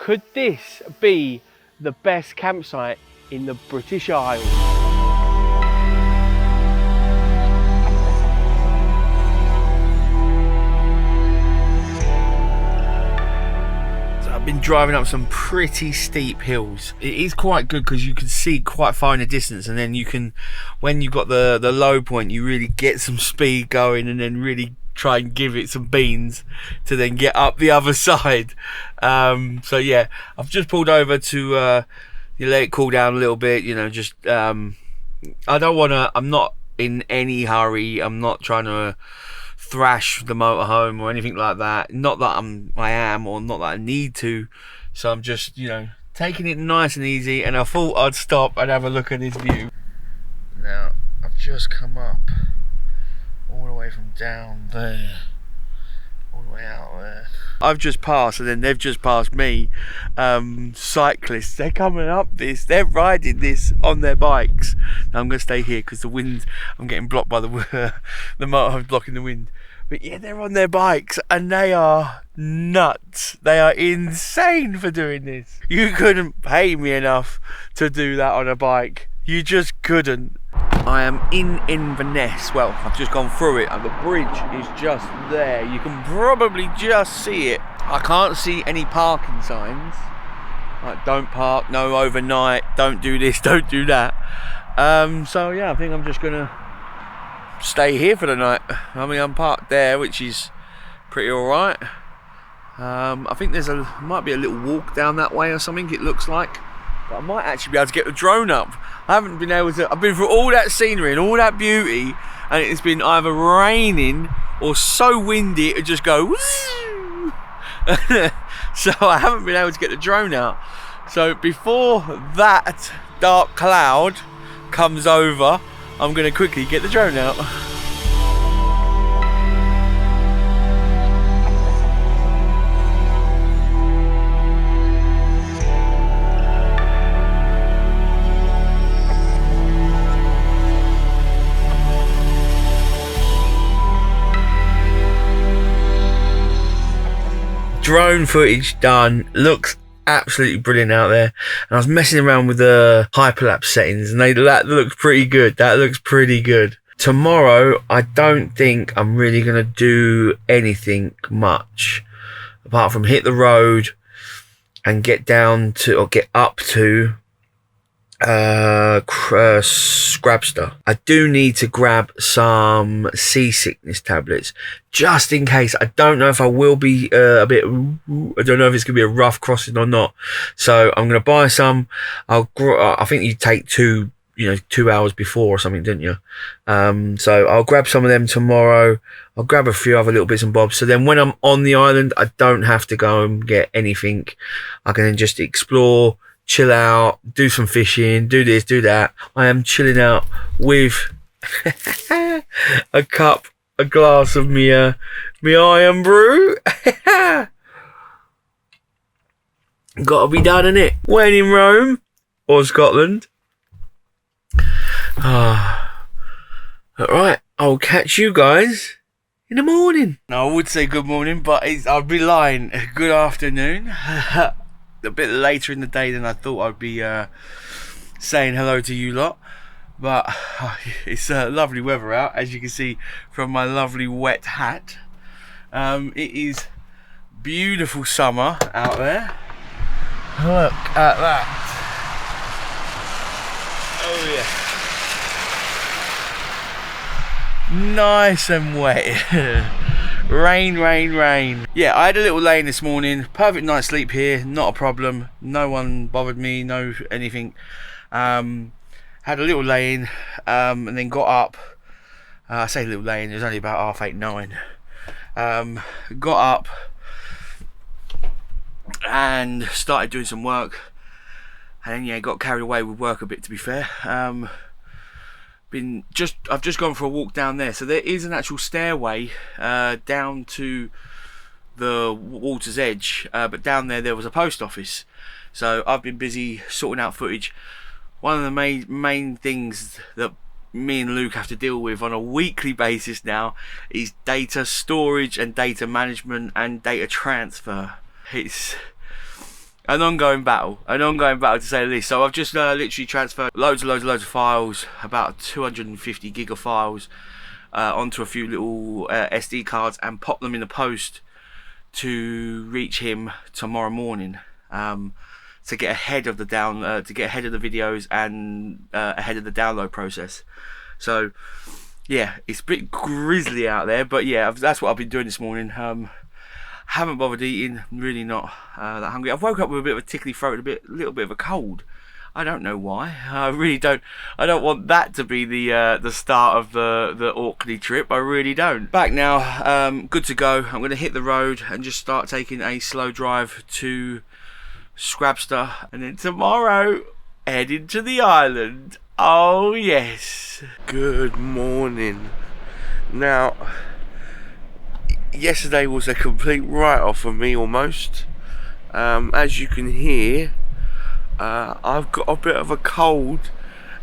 Could this be the best campsite in the British Isles? Been driving up some pretty steep hills. It is quite good because you can see quite far in the distance, and then you can, when you've got the low point, you really get some speed going and then really try and give it some beans to then get up the other side. So yeah, I've just pulled over to you let it cool down a little bit, you know, just I'm not in any hurry. I'm not trying to thrash the motorhome or anything like that. Not that I am, or not that I need to. So I'm just, you know, taking it nice and easy, and I thought I'd stop and have a look at this view. Now I've just come up all the way from down there, all the way out there. I've just passed, and then they've just passed me. Cyclists, they're coming up this, they're riding this on their bikes. Now I'm going to stay here because the wind, I'm getting blocked by the motorhome's blocking the wind. But yeah, they're on their bikes and they are nuts. They are insane for doing this. You couldn't pay me enough to do that on a bike. You just couldn't. I am in Inverness. Well, I've just gone through it and the bridge is just there. You can probably just see it. I can't see any parking signs. Like, don't park, no overnight, don't do this, don't do that. So yeah, I think I'm just gonna stay here for the night. I mean, I'm parked there, which is pretty alright. I think might be a little walk down that way or something, it looks like. But I might actually be able to get the drone up. I haven't been able to. I've been through all that scenery and all that beauty, and it's been either raining or so windy it would just go woo. So I haven't been able to get the drone out. So before that dark cloud comes over, I'm going to quickly get the drone out. Drone footage done, looks absolutely brilliant out there. And I was messing around with the hyperlapse settings, and that looks pretty good. That looks pretty good. Tomorrow, I don't think I'm really gonna do anything much apart from hit the road and get down to, or get up to Scrabster. I do need to grab some seasickness tablets just in case. I don't know if I will be I don't know if it's gonna be a rough crossing or not, so I'm gonna buy some. I think you take 2 hours before or something, didn't you? So I'll grab some of them tomorrow. I'll grab a few other little bits and bobs, so then when I'm on the island I don't have to go and get anything. I can then just explore, chill out, do some fishing, do this, do that. I am chilling out with a glass of me iron brew. Gotta be done, innit? When in Rome or Scotland. Alright, I'll catch you guys in the morning. Now, I would say good morning, but I'd be lying. Good afternoon. A bit later in the day than I thought I'd be saying hello to you lot, but it's lovely weather out, as you can see from my lovely wet hat. It is beautiful summer out there. Look at that. Oh yeah, nice and wet. Rain, rain, rain. Yeah, I had a little lay-in this morning. Perfect night's sleep here, not a problem. No one bothered me, no anything. Had a little lay-in, and then got up. I say little lay-in, it was only about 8:30, 9. Got up and started doing some work. And then yeah, got carried away with work a bit, to be fair. I've just gone for a walk down there, so there is an actual stairway down to the water's edge, but down there was a post office, so I've been busy sorting out footage. One of the main things that me and Luke have to deal with on a weekly basis now is data storage and data management and data transfer. It's an ongoing battle to say the least. So I've just literally transferred loads of files, about 250 gig of files, onto a few little SD cards, and pop them in the post to reach him tomorrow morning, to get ahead of the videos and ahead of the download process. So yeah, it's a bit grisly out there, but yeah, that's what I've been doing this morning. Haven't bothered eating, really not that hungry. I've woke up with a bit of a tickly throat, a little bit of a cold. I don't know why. I really don't. I don't want that to be the start of the Orkney trip. I really don't. Back now, good to go. I'm going to hit the road and just start taking a slow drive to Scrabster, and then tomorrow heading to the island. Oh yes. Good morning. Now, yesterday was a complete write-off for me almost. As you can hear, I've got a bit of a cold,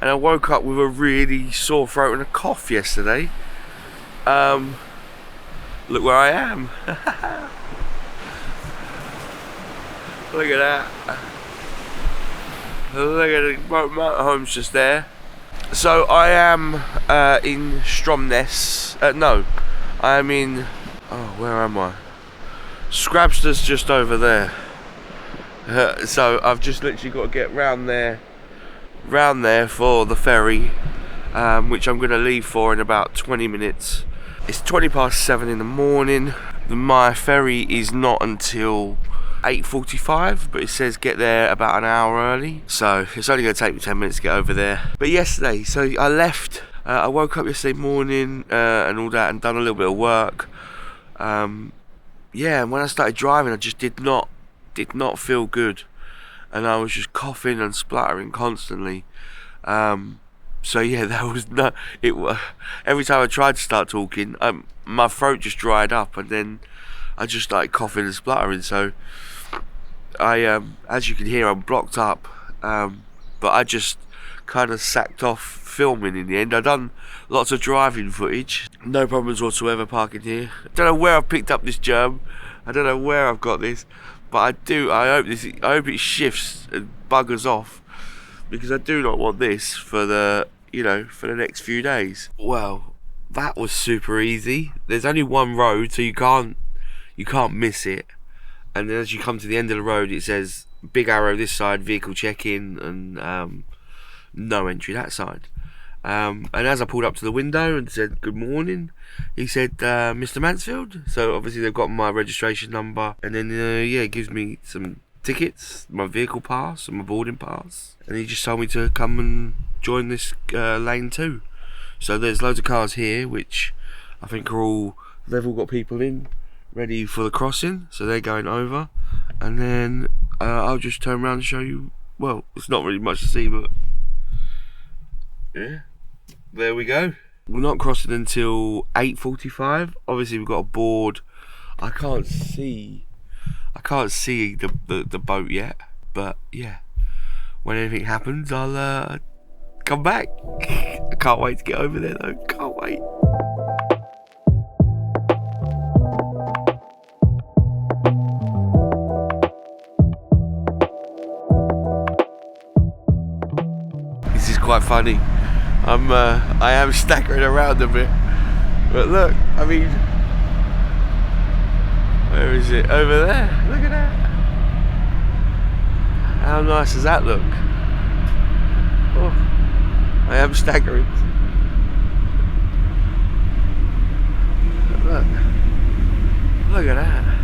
and I woke up with a really sore throat and a cough yesterday. Look where I am. Look at that. Look at the motorhome's just there. So I am in Stromness. No, I am in. Oh, where am I? Scrabster's just over there. So I've just literally got to get round there for the ferry, which I'm going to leave for in about 20 minutes. It's 7:20 in the morning. My ferry is not until 8:45, but it says get there about an hour early, so it's only going to take me 10 minutes to get over there. But yesterday, so I left, I woke up yesterday morning and all that, and done a little bit of work. Yeah, and when I started driving, I just did not feel good, and I was just coughing and spluttering constantly. So yeah, that was not it. Every time I tried to start talking, my throat just dried up, and then I just started coughing and spluttering. So I, as you can hear, I'm blocked up. But I just kind of sacked off filming in the end. I've done lots of driving footage, no problems whatsoever parking here. I don't know where I've picked up this germ. I don't know where I've got this, but I hope it shifts and buggers off, because I do not want this for the next few days. Well, that was super easy. There's only one road, so you can't miss it. And then as you come to the end of the road, it says big arrow this side, vehicle check-in, and no entry that side. And as I pulled up to the window and said good morning, he said Mr. Mansfield. So obviously they've got my registration number, and then yeah, it gives me some tickets, my vehicle pass and my boarding pass, and he just told me to come and join this lane 2. So there's loads of cars here, which I think they've all got people in ready for the crossing, so they're going over, and then I'll just turn around and show you. Well, it's not really much to see, but yeah, there we go. We're not crossing until 8:45. Obviously we've got a board. I can't see the boat yet, but yeah, when anything happens, I'll come back. I can't wait to get over there though. Can't wait. This is quite funny. I am staggering around a bit, but look, I mean, where is it? Over there. Look at that. How nice does that look? Oh, I am staggering. Look at that.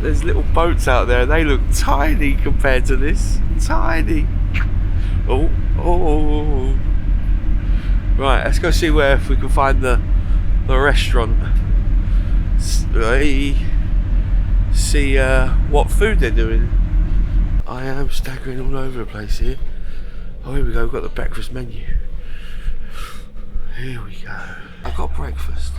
There's little boats out there, and they look tiny compared to this. Tiny. Oh. Right, let's go see if we can find the restaurant. See what food they're doing. I am staggering all over the place here. Oh, here we go, we've got the breakfast menu. Here we go. I've got breakfast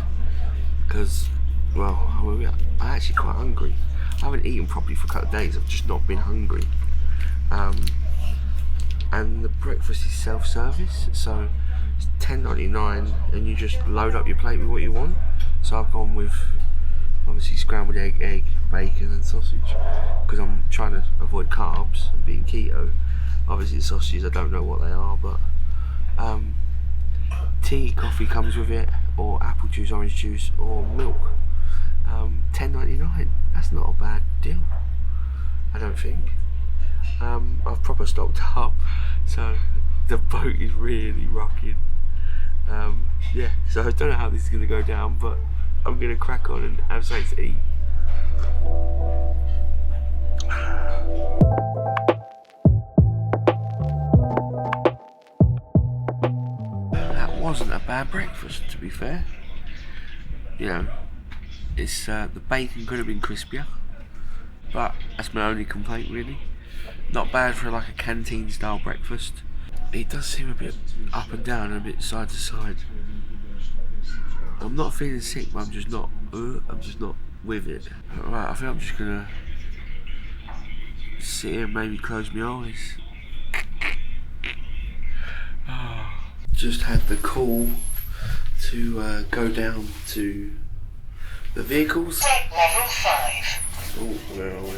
because, well, I'm actually quite hungry. I haven't eaten properly for a couple of days. I've just not been hungry. And the breakfast is self-service, so It's $10.99 and you just load up your plate with what you want. So I've gone with obviously scrambled egg, bacon and sausage, because I'm trying to avoid carbs and being keto. Obviously the sausages, I don't know what they are, but tea, coffee comes with it, or apple juice, orange juice, or milk. $10.99, that's not a bad deal, I don't think. I've proper stocked up, so the boat is really rocking. Yeah, so I don't know how this is going to go down, but I'm going to crack on and have something to eat. That wasn't a bad breakfast, to be fair. You know, it's the bacon could have been crispier, but that's my only complaint really. Not bad for like a canteen style breakfast. It does seem a bit up and down, a bit side to side. I'm not feeling sick, but I'm just not with it. Right, I think I'm just gonna sit here and maybe close my eyes. Just had the call to go down to the vehicles. Flight level 5. Oh, where are we?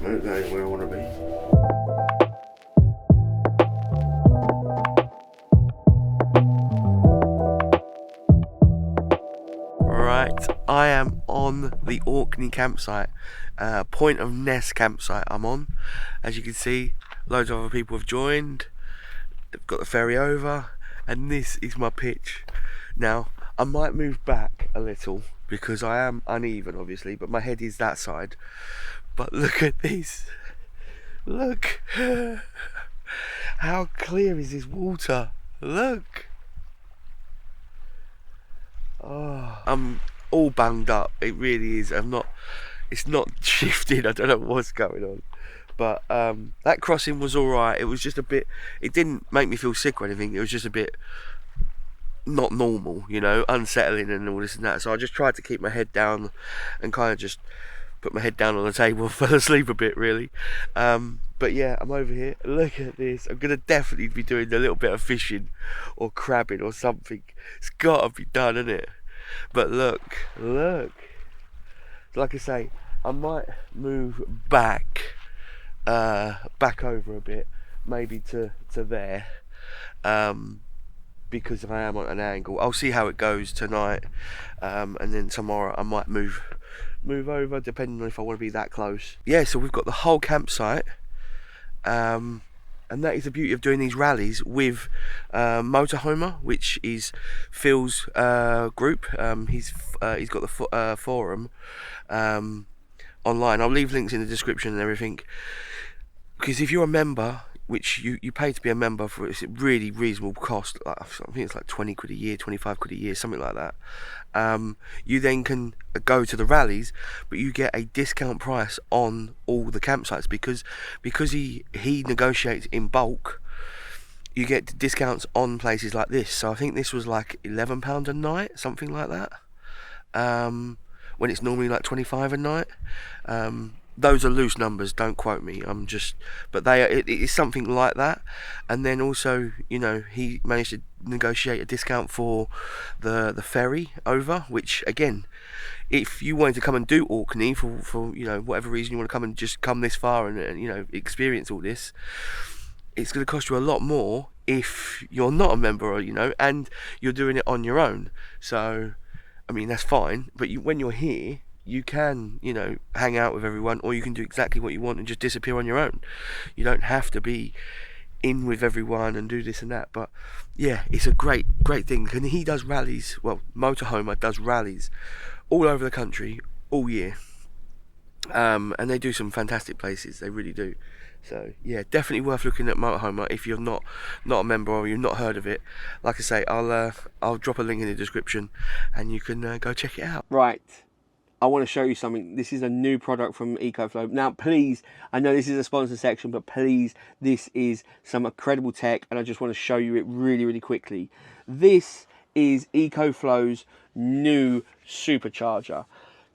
No, that ain't where I want to be. I am on the Orkney campsite, Point of Ness Campsite I'm on. As you can see, loads of other people have joined. They've got the ferry over, and this is my pitch. Now, I might move back a little because I am uneven obviously, but my head is that side. But look at this. Look. How clear is this water? Look. Oh, I'm all banged up, it really is. It's not shifting, I don't know what's going on, but that crossing was alright. It was just a bit, it didn't make me feel sick or anything, it was just a bit not normal, you know, unsettling and all this and that. So I just tried to keep my head down and kind of just put my head down on the table and fell asleep a bit really. But yeah, I'm over here, look at this. I'm gonna definitely be doing a little bit of fishing or crabbing or something. It's gotta be done, isn't it? But look, like I say, I might move back over a bit, maybe to there, because I am on an angle. I'll see how it goes tonight, and then tomorrow I might move over, depending on if I want to be that close. Yeah, so we've got the whole campsite, and that is the beauty of doing these rallies with Motorhomer, which is Phil's group. He's got the forum online. I'll leave links in the description and everything, because if you're a member, which you pay to be a member for, it's a really reasonable cost. I think it's like 20 quid a year, 25 quid a year, something like that. You then can go to the rallies, but you get a discount price on all the campsites because he negotiates in bulk. You get discounts on places like this. So I think this was like £11 a night, something like that. When it's normally like 25 a night. Those are loose numbers, don't quote me, but it is something like that. And then also, you know, he managed to negotiate a discount for the ferry over, which again, if you wanted to come and do Orkney for you know, whatever reason you want to come and just come this far and you know, experience all this, it's going to cost you a lot more if you're not a member, or you know, and you're doing it on your own. So I mean, that's fine, but when you're here, you can, you know, hang out with everyone, or you can do exactly what you want and just disappear on your own. You don't have to be in with everyone and do this and that. But yeah, it's a great thing. And he does rallies, well, Motorhomer does rallies all over the country all year, and they do some fantastic places, they really do. So yeah, definitely worth looking at Motorhomer if you're not a member or you've not heard of it. Like I say, I'll drop a link in the description and you can go check it out. Right, I want to show you something. This is a new product from EcoFlow. Now, please, I know this is a sponsor section, but please, this is some incredible tech, and I just want to show you it really, really quickly. This is EcoFlow's new Supercharger.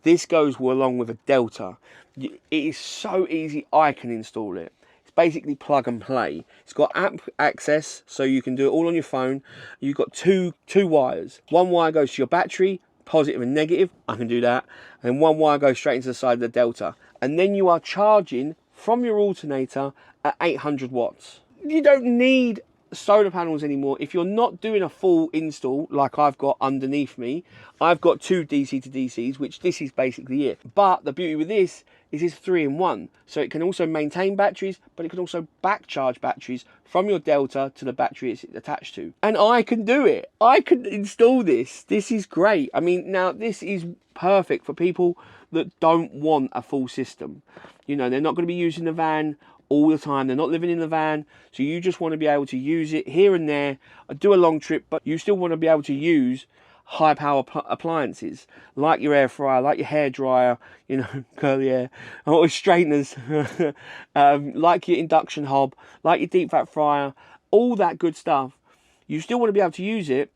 This goes along with a Delta. It is so easy, I can install it. It's basically plug and play. It's got app access, so you can do it all on your phone. You've got two wires. One wire goes to your battery, positive and negative, I can do that. And one wire goes straight into the side of the delta. And then you are charging from your alternator at 800 watts. You don't need solar panels anymore. If you're not doing a full install like I've got underneath me, I've got 2 DC to DCs, which this is basically it. But the beauty with this is it's 3-in-1. So it can also maintain batteries, but it can also back charge batteries from your delta to the battery it's attached to. And I can do it. I can install this. This is great. I mean, now this is perfect for people that don't want a full system. You know, they're not going to be using the van all the time. They're not living in the van, so you just want to be able to use it here and there, do a long trip, but you still want to be able to use high power appliances like your air fryer, like your hair dryer, you know, curly hair, or straighteners, like your induction hob, like your deep fat fryer, all that good stuff. You still want to be able to use it,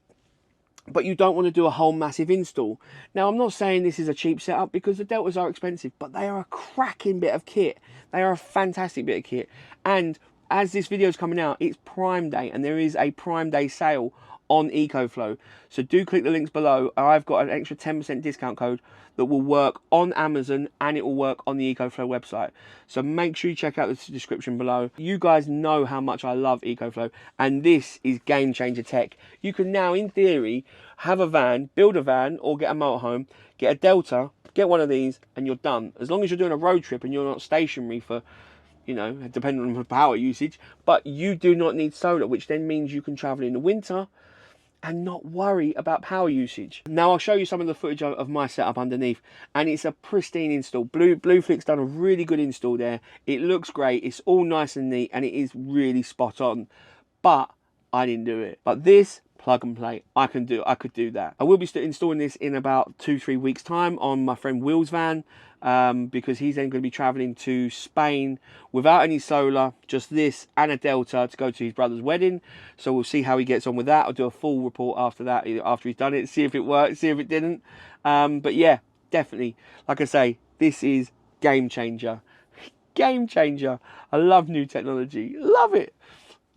but you don't want to do a whole massive install. Now, I'm not saying this is a cheap setup, because the Deltas are expensive, but they are a cracking bit of kit. They are a fantastic bit of kit. And as this video is coming out, it's Prime Day, and there is a Prime Day sale on EcoFlow. So do click the links below. I've got an extra 10% discount code that will work on Amazon, and it will work on the EcoFlow website. So make sure you check out the description below. You guys know how much I love EcoFlow, and this is game changer tech. You can now, in theory, have a van, build a van, or get a motorhome, get a Delta, get one of these, and you're done. As long as you're doing a road trip and you're not stationary for, you know, depending on the power usage, but you do not need solar, which then means you can travel in the winter and not worry about power usage. Now I'll show you some of the footage of my setup underneath, and it's a pristine install. Blueflick's done a really good install there. It looks great, it's all nice and neat, and it is really spot on. But I didn't do it. But this, plug and play, I could do that. I will be installing this in about 2-3 weeks time on my friend Will's van, because he's then going to be traveling to Spain without any solar, just this and a Delta, to go to his brother's wedding. So we'll see how he gets on with that. I'll do a full report after that, after he's done it, see if it worked, see if it didn't. But yeah, definitely, like I say, this is game changer. Game changer. I love new technology, love it.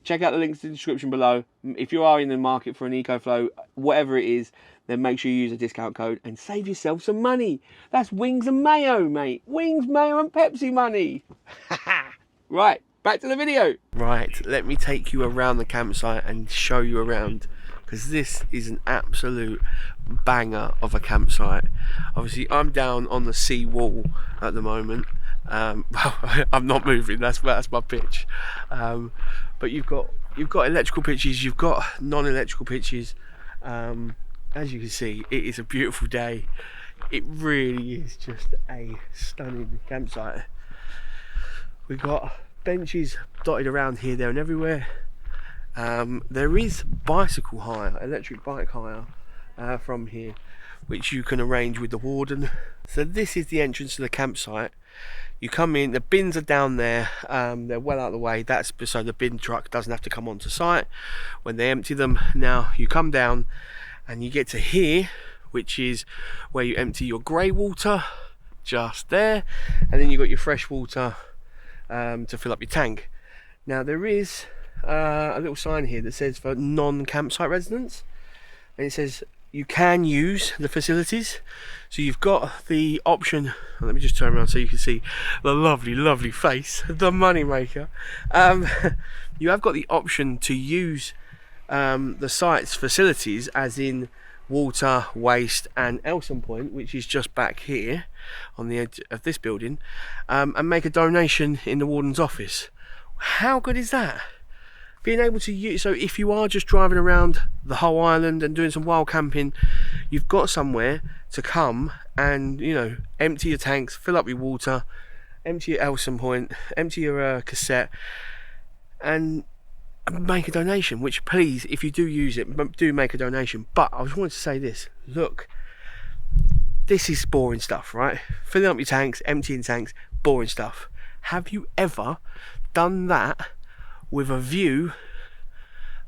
Check out the links in the description below. If you are in the market for an EcoFlow, whatever it is, then make sure you use a discount code and save yourself some money. That's wings and mayo, mate. Wings, mayo and Pepsi money. Right, back to the video. Right, let me take you around the campsite and show you around, because this is an absolute banger of a campsite. Obviously, I'm down on the sea wall at the moment. Well, I'm not moving, that's my pitch. But you've got electrical pitches, you've got non-electrical pitches. As you can see, it is a beautiful day. It really is just a stunning campsite. We've got benches dotted around here, there and everywhere. There is bicycle hire, electric bike hire from here, which you can arrange with the warden. So this is the entrance to the campsite. You come in, the bins are down there, they're well out of the way. That's so the bin truck doesn't have to come onto site when they empty them. Now you come down and you get to here, which is where you empty your grey water, just there, and then you've got your fresh water to fill up your tank. Now there is a little sign here that says for non-campsite residents, and it says you can use the facilities. So you've got the option, let me just turn around so you can see the lovely face, the money maker. You have got the option to use the site's facilities, as in water, waste and Elson Point, which is just back here on the edge of this building, and make a donation in the warden's office. How good is that? Being able to use, so if you are just driving around the whole island and doing some wild camping, you've got somewhere to come and, you know, empty your tanks, fill up your water, empty your Elson Point, empty your cassette, and make a donation. Which, please, if you do use it, do make a donation. But I just wanted to say this, look, this is boring stuff, right? Filling up your tanks, emptying tanks, boring stuff. Have you ever done that with a view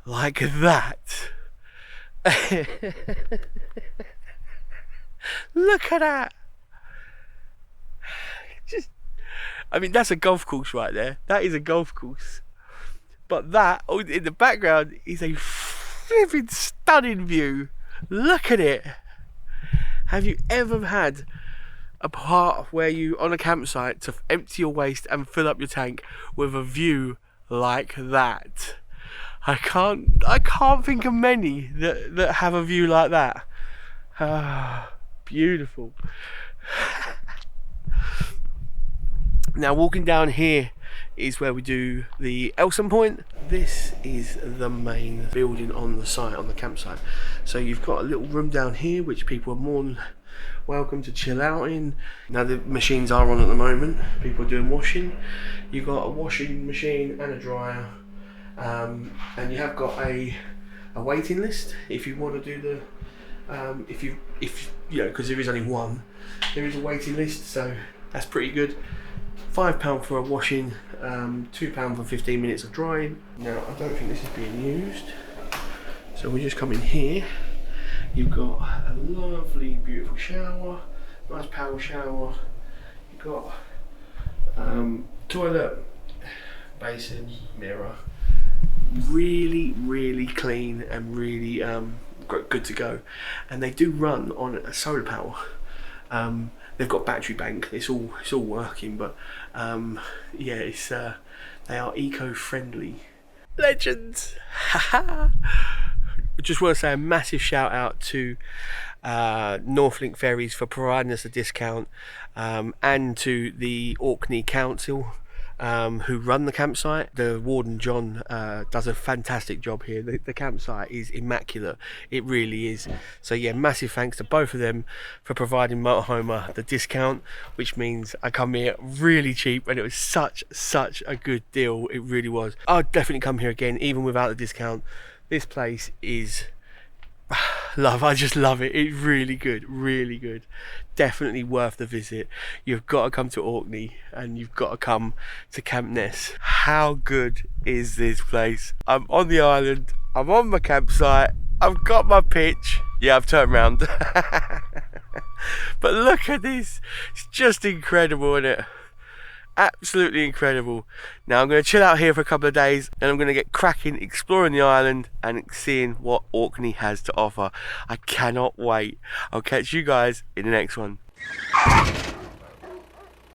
like that? Look at that. Just, I mean, that's a golf course right there. That is a golf course. But that, in the background, is a flipping stunning view. Look at it. Have you ever had a part where you, on a campsite, to empty your waste and fill up your tank with a view like that? I can't think of many that have a view like that. Ah, beautiful. Now walking down here is where we do the Elson point. This is the main building on the site, on the campsite. So you've got a little room down here which people are more than welcome to chill out in. Now the machines are on at the moment. People are doing washing. You've got a washing machine and a dryer, and you have got a waiting list if you want to do the if you know, because there is only one, there is a waiting list, so that's pretty good. £5 for a washing, £2 for 15 minutes of drying. Now I don't think this is being used, so we just come in here. You've got a lovely beautiful shower, nice power shower. You've got toilet, basin, mirror. Really clean and really good to go. And they do run on a solar power. They've got battery bank. It's all working, but yeah, it's they are eco-friendly. Legends. I just want to say a massive shout out to Northlink Ferries for providing us a discount, and to the Orkney Council who run the campsite. The warden John does a fantastic job here. The campsite is immaculate, it really is. So yeah, massive thanks to both of them for providing Motorhomer the discount, which means I come here really cheap, and it was such a good deal. It really was. I'd definitely come here again even without the discount. This place is love. I just love it. It's really good. Definitely worth the visit. You've got to come to Orkney and you've got to come to Camp Ness. How good is this place? I'm on the island, I'm on my campsite, I've got my pitch. Yeah, I've turned around. But look at this. It's just incredible, isn't it? Absolutely incredible. Now I'm going to chill out here for a couple of days, and I'm going to get cracking exploring the island and seeing what Orkney has to offer. I cannot wait. I'll catch you guys in the next one.